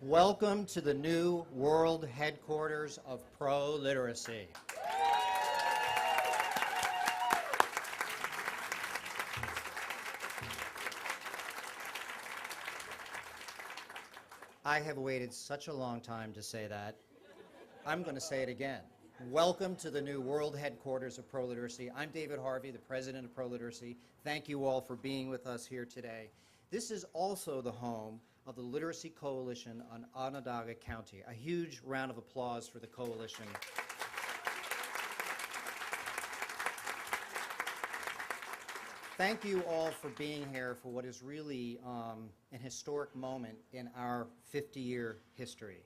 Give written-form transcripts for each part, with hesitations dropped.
Welcome to the new world headquarters of ProLiteracy. I have waited such a long time to say that. I'm going to say it again. Welcome to the new world headquarters of ProLiteracy. I'm David Harvey, the president of ProLiteracy. Thank you all for being with us here today. This is also the home of the Literacy Coalition on Onondaga County. A huge round of applause for the coalition. Thank you all for being here for what is really an historic moment in our 50-year history.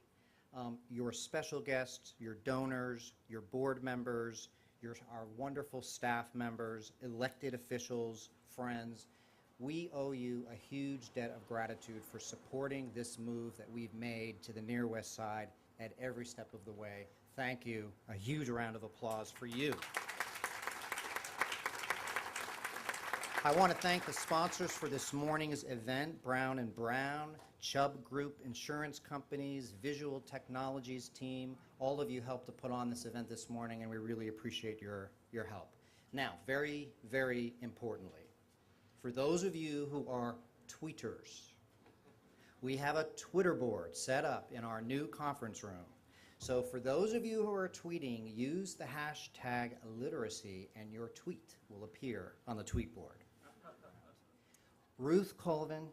Your special guests, your donors, your board members, our wonderful staff members, elected officials, friends, we owe you a huge debt of gratitude for supporting this move that we've made to the Near West Side at every step of the way. Thank you. A huge round of applause for you. I want to thank the sponsors for this morning's event, Brown & Brown, Chubb Group Insurance Companies, Visual Technologies team. All of you helped to put on this event this morning, and we really appreciate your help. Now, very, very importantly, for those of you who are tweeters, we have a Twitter board set up in our new conference room. So for those of you who are tweeting, use the hashtag literacy and your tweet will appear on the tweet board. Ruth Colvin,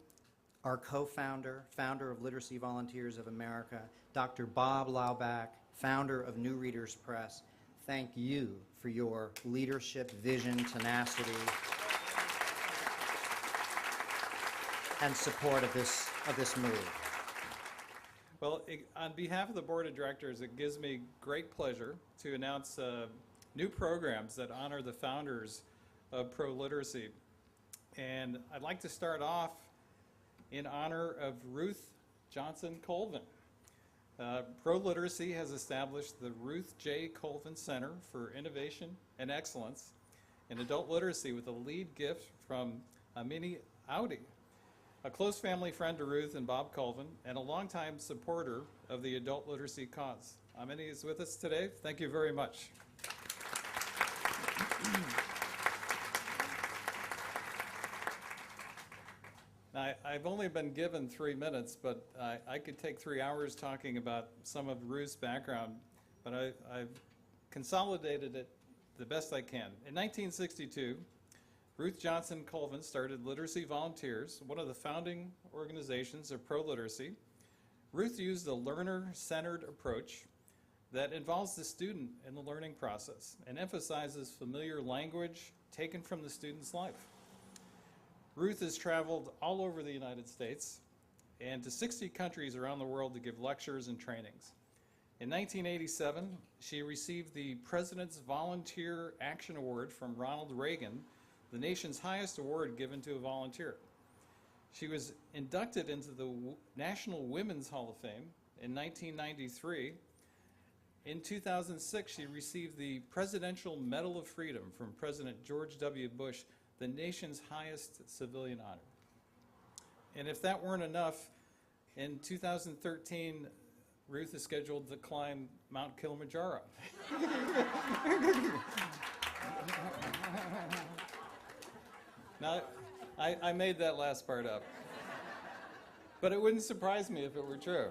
our co-founder, founder of Literacy Volunteers of America, Dr. Bob Laubach, founder of New Readers Press, thank you for your leadership, vision, tenacity, and support of this move. Well, on behalf of the Board of Directors, it gives me great pleasure to announce new programs that honor the founders of ProLiteracy. And I'd like to start off in honor of Ruth Johnson Colvin. ProLiteracy has established the Ruth J. Colvin Center for Innovation and Excellence in Adult Literacy with a lead gift from Amini Audi, a close family friend to Ruth and Bob Colvin, and a longtime supporter of the adult literacy cause. Amini is with us today. Thank you very much. Now, I've only been given 3 minutes, but I could take 3 hours talking about some of Ruth's background, but I've consolidated it the best I can. In 1962, Ruth Johnson Colvin started Literacy Volunteers, one of the founding organizations of ProLiteracy. Ruth used a learner-centered approach that involves the student in the learning process and emphasizes familiar language taken from the student's life. Ruth has traveled all over the United States and to 60 countries around the world to give lectures and trainings. In 1987, she received the President's Volunteer Action Award from Ronald Reagan, the nation's highest award given to a volunteer. She was inducted into the National Women's Hall of Fame in 1993. In 2006, she received the Presidential Medal of Freedom from President George W. Bush, the nation's highest civilian honor. And if that weren't enough, in 2013, Ruth is scheduled to climb Mount Kilimanjaro. Now, I made that last part up, but it wouldn't surprise me if it were true.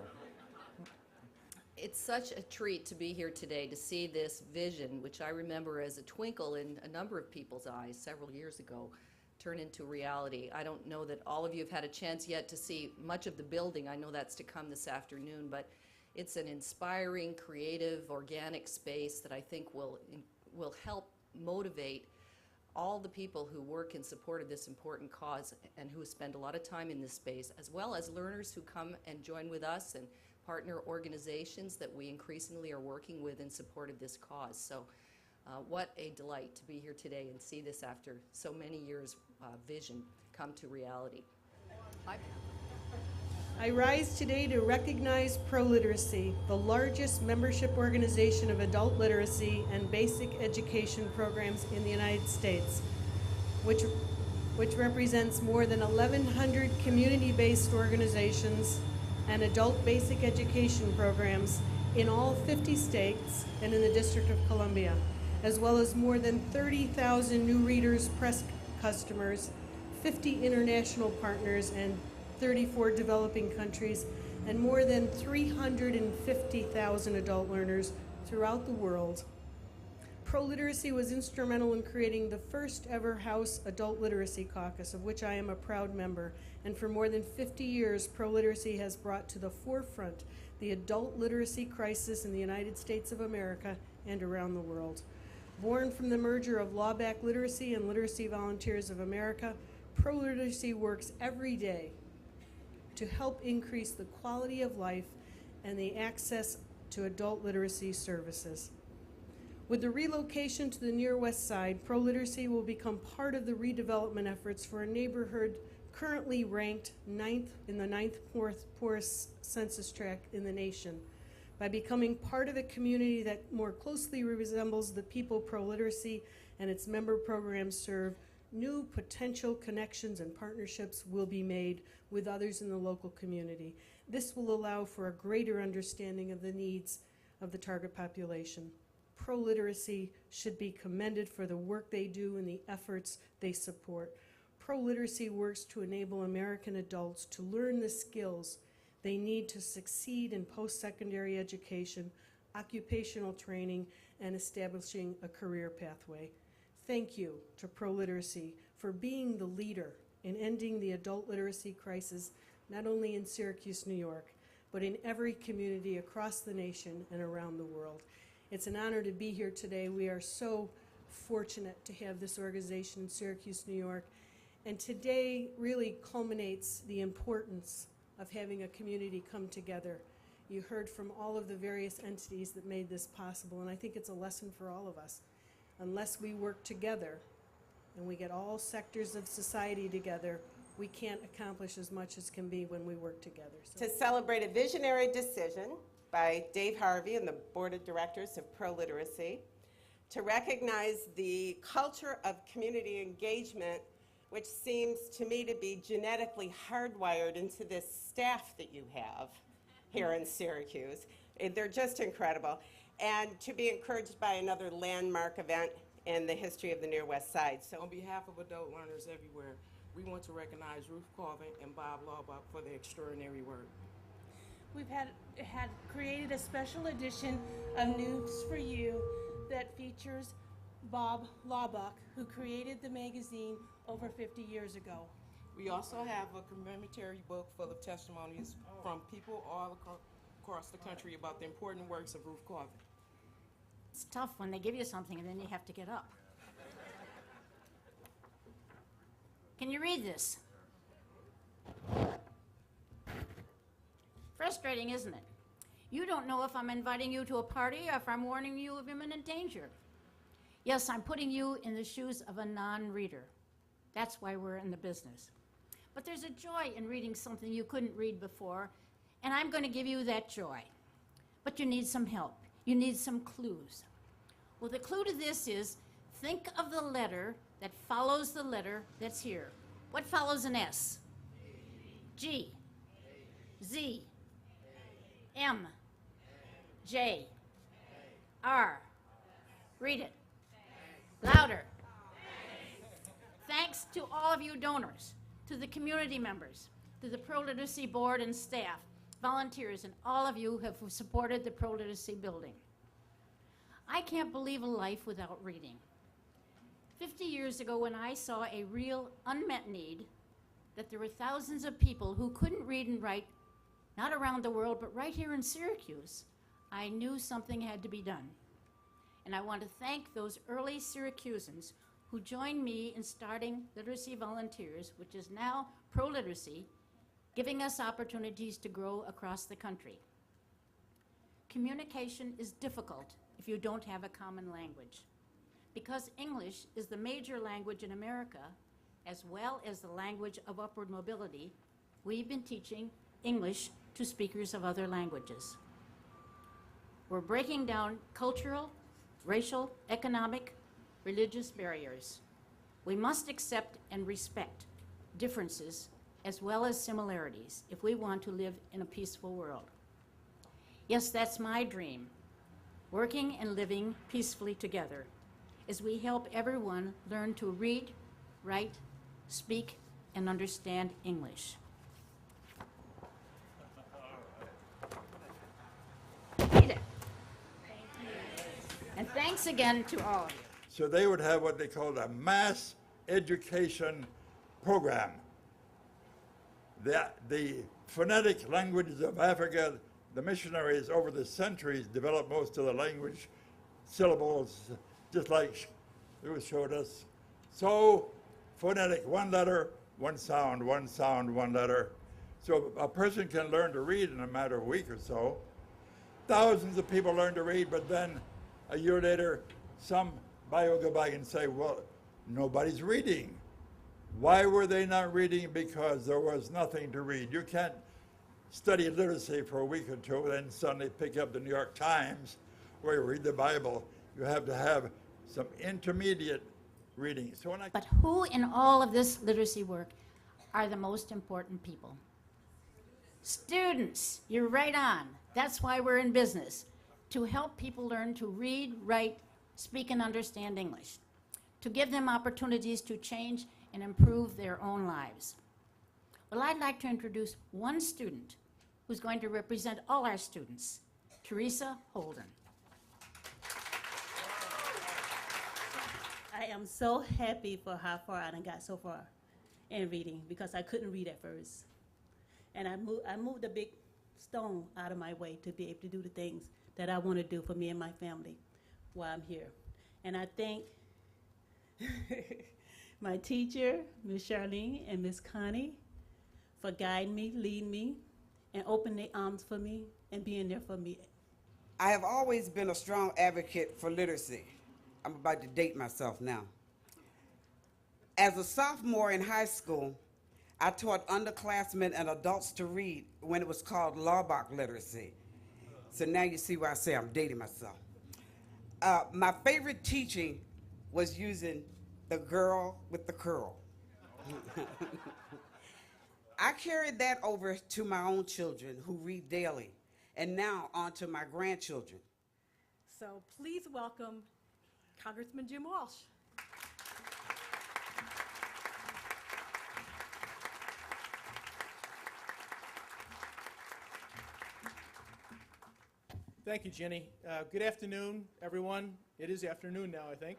It's such a treat to be here today to see this vision, which I remember as a twinkle in a number of people's eyes several years ago, turn into reality. I don't know that all of you have had a chance yet to see much of the building. I know that's to come this afternoon, but it's an inspiring, creative, organic space that I think will help motivate all the people who work in support of this important cause and who spend a lot of time in this space, as well as learners who come and join with us and partner organizations that we increasingly are working with in support of this cause. So what a delight to be here today and see this after so many years' vision come to reality. I rise today to recognize ProLiteracy, the largest membership organization of adult literacy and basic education programs in the United States, which represents more than 1,100 community-based organizations and adult basic education programs in all 50 states and in the District of Columbia, as well as more than 30,000 new readers press customers, 50 international partners, and 34 developing countries, and more than 350,000 adult learners throughout the world. ProLiteracy was instrumental in creating the first ever House Adult Literacy Caucus, of which I am a proud member. And for more than 50 years, ProLiteracy has brought to the forefront the adult literacy crisis in the United States of America and around the world. Born from the merger of Law-Backed Literacy and Literacy Volunteers of America, ProLiteracy works every day to help increase the quality of life and the access to adult literacy services. With the relocation to the Near West Side, ProLiteracy will become part of the redevelopment efforts for a neighborhood currently ranked in the ninth poorest census tract in the nation. By becoming part of a community that more closely resembles the people ProLiteracy and its member programs serve, new potential connections and partnerships will be made with others in the local community. This will allow for a greater understanding of the needs of the target population. ProLiteracy should be commended for the work they do and the efforts they support. ProLiteracy works to enable American adults to learn the skills they need to succeed in post-secondary education, occupational training, and establishing a career pathway. Thank you to ProLiteracy for being the leader in ending the adult literacy crisis, not only in Syracuse, New York, but in every community across the nation and around the world. It's an honor to be here today. We are so fortunate to have this organization in Syracuse, New York. And today really culminates the importance of having a community come together. You heard from all of the various entities that made this possible, and I think it's a lesson for all of us. Unless we work together and we get all sectors of society together, we can't accomplish as much as can be when we work together. To celebrate a visionary decision by Dave Harvey and the Board of Directors of ProLiteracy, to recognize the culture of community engagement, which seems to me to be genetically hardwired into this staff that you have here in Syracuse. They're just incredible. And to be encouraged by another landmark event in the history of the Near West Side. So on behalf of adult learners everywhere, we want to recognize Ruth Colvin and Bob Laubach for their extraordinary work. We've had created a special edition of News for You that features Bob Laubach, who created the magazine over 50 years ago. We also have a commemorative book full of testimonies from people all across the country about the important works of Ruth Colvin. It's tough when they give you something and then you have to get up. Can you read this? Frustrating, isn't it? You don't know if I'm inviting you to a party or if I'm warning you of imminent danger. Yes, I'm putting you in the shoes of a non-reader. That's why we're in the business. But there's a joy in reading something you couldn't read before, and I'm going to give you that joy. But you need some help. You need some clues. Well, the clue to this is think of the letter that follows the letter that's here. What follows an S? G, Z, M, J, R. Read it. Louder. Thanks to all of you donors, to the community members, to the ProLiteracy board and staff, volunteers, and all of you who have supported the ProLiteracy building. I can't believe a life without reading. 50 years ago, when I saw a real unmet need, that there were thousands of people who couldn't read and write, not around the world, but right here in Syracuse, I knew something had to be done. And I want to thank those early Syracusans who joined me in starting Literacy Volunteers, which is now ProLiteracy, giving us opportunities to grow across the country. Communication is difficult if you don't have a common language. Because English is the major language in America, as well as the language of upward mobility, we've been teaching English to speakers of other languages. We're breaking down cultural, racial, economic, religious barriers. We must accept and respect differences as well as similarities if we want to live in a peaceful world. Yes, that's my dream, working and living peacefully together as we help everyone learn to read, write, speak, and understand English. Read it. And thanks again to all of you. So they would have what they called a mass education program. The phonetic languages of Africa, the missionaries over the centuries developed most of the language syllables, just like Lewis showed us. So phonetic, one letter, one sound, one sound, one letter. So a person can learn to read in a matter of a week or so. Thousands of people learn to read, but then a year later, somebody will go back and say, well, nobody's reading. Why were they not reading? Because there was nothing to read. You can't study literacy for a week or two, then suddenly pick up the New York Times or you read the Bible. You have to have some intermediate reading. So when But who in all of this literacy work are the most important people? Students. You're right on. That's why we're in business, to help people learn to read, write, speak, and understand English, to give them opportunities to change and improve their own lives. Well, I'd like to introduce one student who's going to represent all our students, Teresa Holden. I am so happy for how far I done got so far in reading, because I couldn't read at first. And I moved a big stone out of my way to be able to do the things that I want to do for me and my family while I'm here. And I thank my teacher, Miss Charlene and Miss Connie, for guiding me, leading me, and opening their arms for me and being there for me. I have always been a strong advocate for literacy. I'm about to date myself now. As a sophomore in high school, I taught underclassmen and adults to read when it was called Laubach literacy. So now you see why I say I'm dating myself. My favorite teaching was using the girl with the curl. I carried that over to my own children who read daily, and now on to my grandchildren. So please welcome Congressman Jim Walsh. Thank you, Jenny. Good afternoon, everyone. It is afternoon now, I think.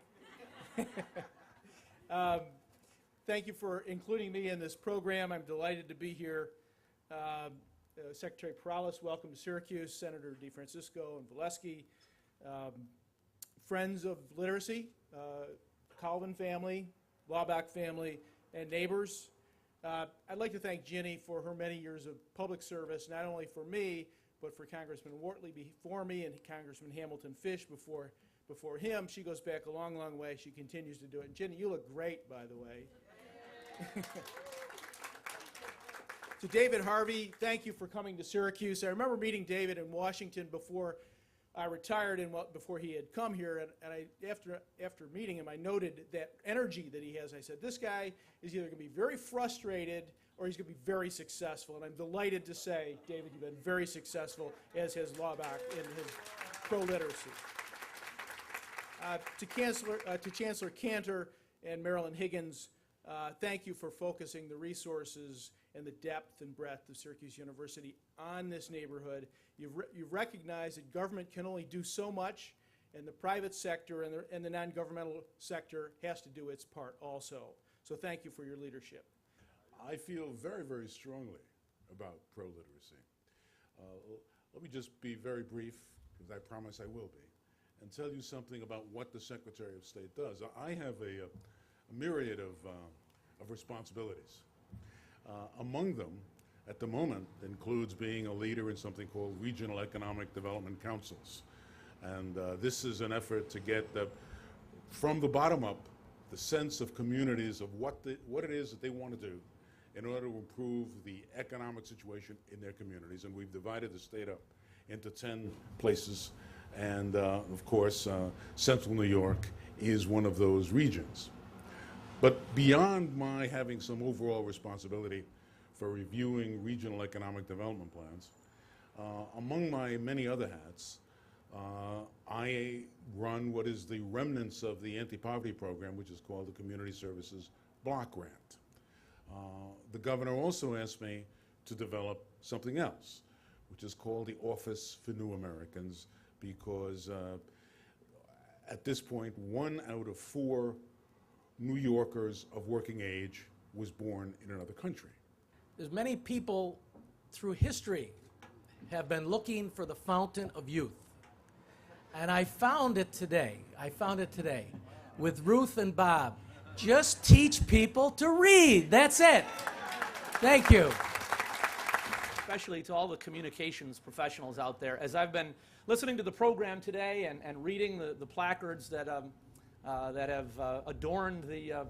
Thank you for including me in this program. I'm delighted to be here. Secretary Perales, welcome to Syracuse. Senator DeFrancisco and Valesky. Friends of literacy, Calvin family, Laubach family, and neighbors. I'd like to thank Jenny for her many years of public service, not only for me, but for Congressman Wortley before me and Congressman Hamilton Fish before him. She goes back a long, long way. She continues to do it. And Jenny, you look great, by the way. To David Harvey, thank you for coming to Syracuse. I remember meeting David in Washington before I retired and before he had come here. And after meeting him, I noted that energy that he has. I said, this guy is either going to be very frustrated or he's going to be very successful. And I'm delighted to say, David, you've been very successful, as has Laubach in his pro-literacy. To Chancellor Cantor and Marilyn Higgins, thank you for focusing the resources and the depth and breadth of Syracuse University on this neighborhood. You've recognized that government can only do so much, and the private sector and the non-governmental sector has to do its part also. So thank you for your leadership. I feel very, very strongly about pro-literacy. Let me just be very brief, because I promise I will be, and tell you something about what the Secretary of State does. I have a myriad of responsibilities. Among them, at the moment, includes being a leader in something called Regional Economic Development Councils. And this is an effort to get, from the bottom up, the sense of communities of what it is that they want to do in order to improve the economic situation in their communities. And we've divided the state up into 10 places. And of course, Central New York is one of those regions. But beyond my having some overall responsibility for reviewing regional economic development plans. Among my many other hats, I run what is the remnants of the anti-poverty program, which is called the Community Services Block Grant. The governor also asked me to develop something else, which is called the Office for New Americans, because at this point, 1 out of 4 New Yorkers of working age was born in another country. As many people through history have been looking for the fountain of youth. And I found it today. With Ruth and Bob. Just teach people to read. That's it. Thank you. Especially to all the communications professionals out there. As I've been listening to the program today and reading the placards that have adorned the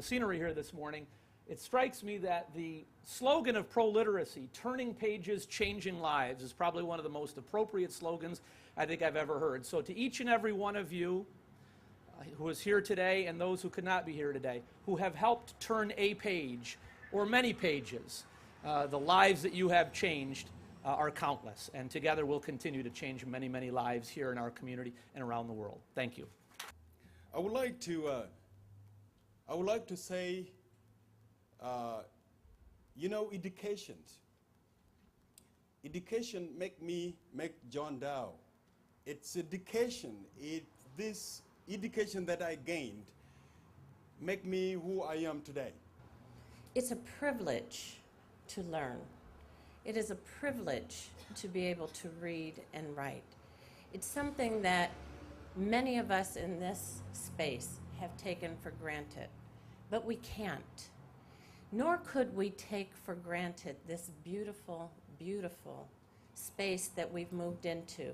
scenery here this morning, it strikes me that the slogan of ProLiteracy, turning pages, changing lives, is probably one of the most appropriate slogans I think I've ever heard. So to each and every one of you who is here today and those who could not be here today, who have helped turn a page or many pages, the lives that you have changed are countless. And together we'll continue to change many, many lives here in our community and around the world. Thank you. I would like to say, education make John Dow. It's education. This education that I gained make me who I am today. It's a privilege to learn. It is a privilege to be able to read and write. It's something that many of us in this space have taken for granted, but we can't. Nor could we take for granted this beautiful, beautiful space that we've moved into.